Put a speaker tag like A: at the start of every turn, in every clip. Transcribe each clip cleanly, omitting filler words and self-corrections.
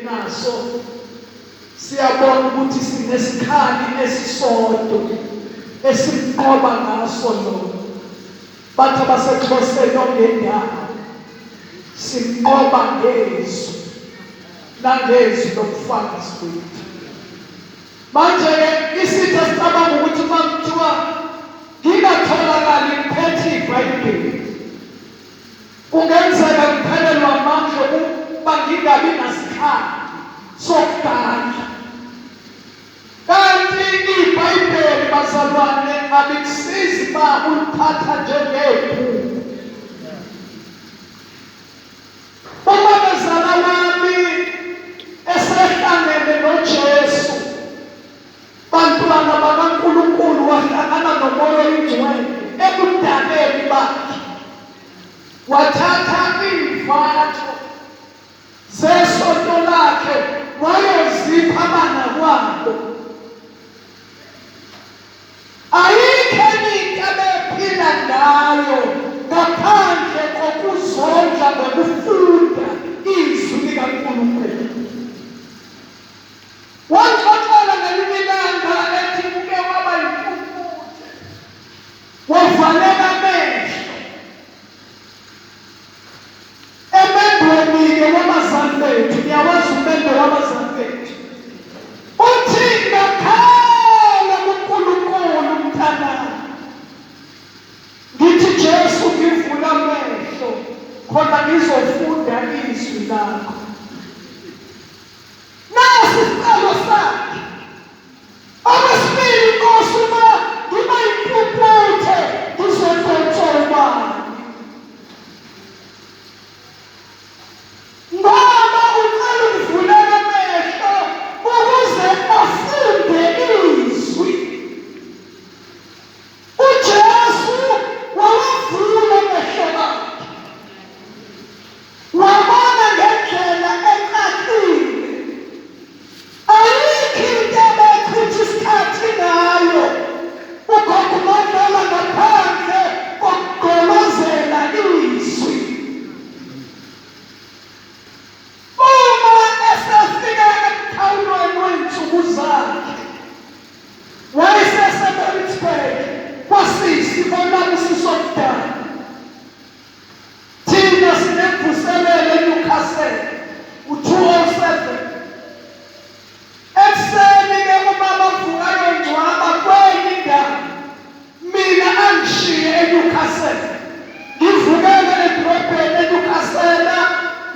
A: naso siyabona ukuthi sinesikhali esisodwa esimqoba ngaso lo bathi abaseXhoseni ongendawo simqoba ngezwi langezwi lobufakazi bethu. Manje-ke isitha sicabanga ukuthi uma kuthiwa ngingatholakali ngiphethe iBhayibheli kungenzeka ngiphelelwe amandla ukuba ngingabi nasikhathi sokudala. Kanti iBhayibheli bazalwane alikusizi uma uliphatha njengebhuku. Uma bezala wami esehlangene noJesu bantwana bakaNkulunkulu wahlangana nomoya oyingcwele ebudaleni bakhe wathatha iy'mfatho zesonto lakhe wayozipha abana kwabo. Ayikho enye into abephila ngayo ngaphandle kokuzondla ngokufunda izwi likaNkulunkulu. Waxoxela ngelinye ilanga ethi uke waba yimpumputhe wavaleka amehlo emendweni-ke wabazali bethu. Niyawazi umendo wabazali bethu uthi ngakhala kuNkulunkulu mthanami ngithi Jesu ngivula amehlo khona ngizofunda izwi lakho. Nasi isicelo sakhe. Okwesibili, Nkosi, uma ngiba yimpumputhe ngizodontshelwa ngoba ucela ungivulele amehlo ukuze afunde izwi. uJesu wawavula amehlo akhe wabona ngendlela ecacile. Ayikho into abechitha isikhathi ngayo ugogo uMandela ngaphandle kokugqolozela izwi. Uma esefika emkhawulweni wey'nsuku zakhe wayeseseMaritzburg kwasiyisibona kusisokudala. Thina sinemvuselelo eNewcastle u-207 ekuseni-ke uma bavuka yongcwaba kwenye indawo mina angishiye eNewcastle ngivukele edrobheni eNewcastle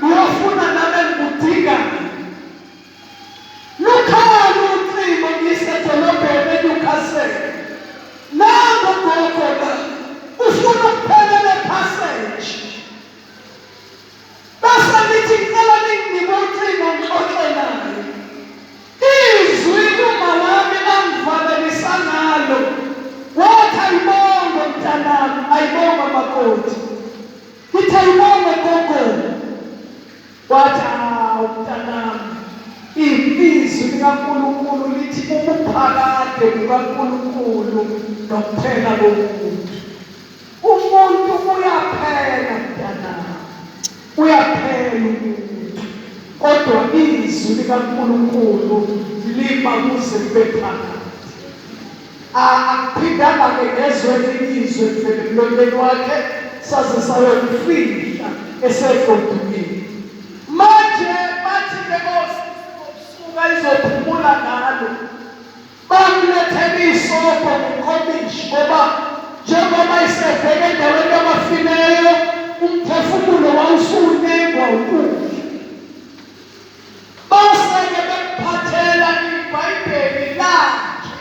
A: ngiyofuna nami engikudingayo. Lukhona ucingo ngisedolobheni eNewcastle nangu gogo la ufuna ukuphelela ePassage. Bese ngithi ngicela ninginike ucingo ngixoxe naye. Izwi uma wami angivalelisa ngalo wathi ayibonge mntanami, ayibonge makoti. Ngithi ayibonge gogo. Wathi mntanami izwi likaNkulunkulu lithi ubuphakade bukaNkulunkulu nokuphela komuntu. Umuntu uyaphela mntanami, uyaphela umuntu. Kodwa izwi likaNkulunkulu lima kuze libe phakathi. Akuphindanga-ke ngezwe elizwe livele emlonyeni wakhe saze sayomfihla esedodukile. Manje bathi-ke ngosuka izophumula ngalo bamlethela isobho nenkomishi ngoba njengoba isevele endaweni yabafileyo umphefumulo wawusunengwa ukudla. Base-ke bekuphathela iBhayibheli lakhe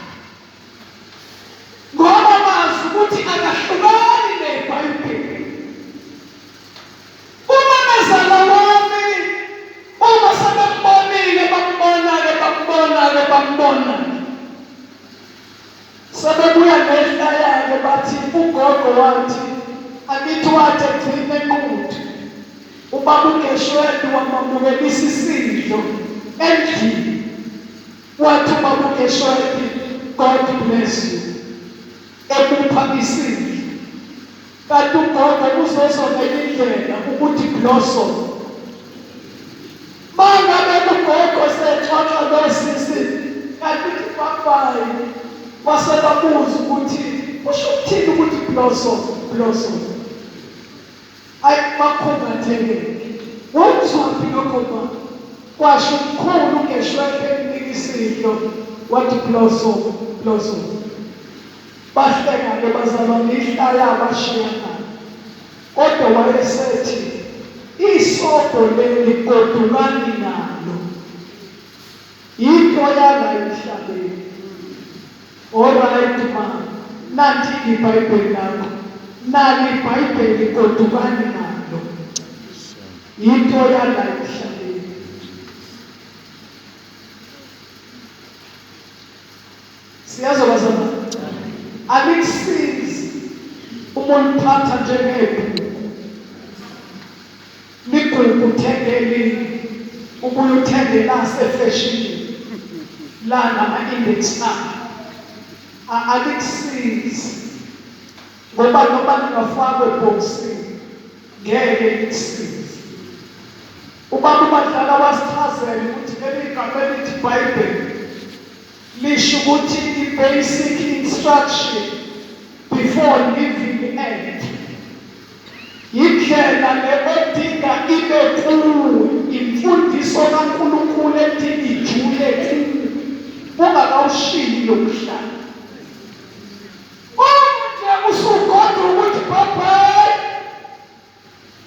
A: ngoba bazi ukuthi akahlukani neBhayibheli. Uma bezala wami uma sebembonile bambona sebebuya nehlaya-ke bathi ugogo wathi angithi wathi egcine enkquthu ubaba uGeshweni wamamukelisa isidlo endlini. Wathi ubaba uGeshweni, God bless you, ebupha isidlo. Kanti ugogo kuzozonke indlela ukuthi blossom. Mangabe babayi basebabuza ukuthi usho ukuthini ukuthi blossom. Ayi bakhubatheke. Wawuzwaphi lokho ba? Kwasho umkhulu ngeshwephe emnika isidlo wathi blossom. Bahleka-ke bazalwane ihlala abashiyana. Kodwa wayesethi isobho leli godukani nalo. Yinto yala emhlabeni. Alright man. Nanti iBhayibheli lakho. Nali iBhayibheli godukani nalo. Yinto yala emhlabeni. Siyazobazana. Alikusizi umuntu phatha njengebhuku. Libhuku uthengeli ubuye uthenge lasefashini la nama-index alikusizi ngoba noma lingafakwe ebhokisini ngeke likusize. Ubaba uBadlala wasichazela ukuthi leli gama elithi iBhayibheli lisho ukuthi i-basic instruction before leaving the earth. Yindlela le odinga ibe kuwe, imfundiso kaNkulunkulu edinga ijule kuwe ungakawushiyi lokuhlala. Nje usukodwa ukuthi bye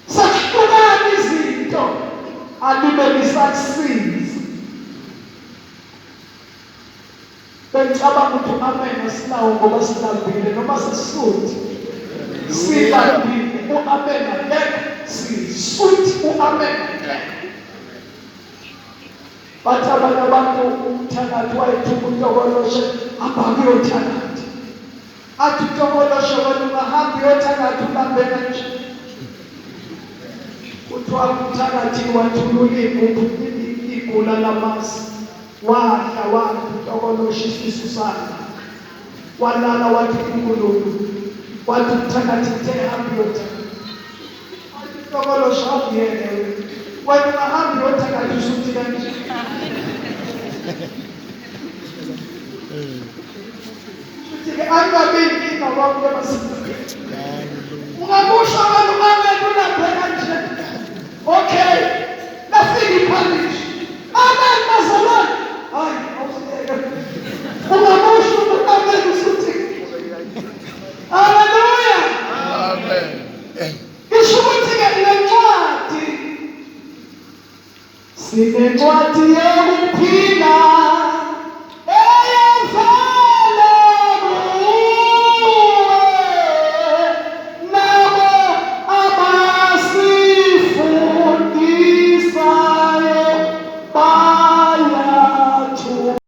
A: sahlukana izinto alibe lisakusiza. Bengicabanga ukuthi amen asinawo ngoba silambile noma sisuthi silambile u-amen akekho sisuthi u-amen akekho. Bathi abanye abantu umthakathi wayethuka uNtokoloshe hamba kuyothakatha. Athi uNtokoloshe wena ungahambi uyothakatha ulambe kanje. Kuthiwa umthakathi wathulula igula lamasi. Wadla uNtokoloshe isisu sakhe. Walala wathi uNkulunkulu. Wathi umthakathi uthe hambi uyothakatha. Athi uNtokoloshe awuyele wena ungahambi uyothakatha usuthi kanje. Angabe inkinga wakho emasini. Ungamusha abantu amen ulambe kanje. Okay. Nafika iphalishi. Amen bazalwane. Hayi awusiyeke. Ungamusha umuntu amen usuthi. Hallelujah. Amen. Isho ukuthi-ke lencwadi sinencwadi yokuphila.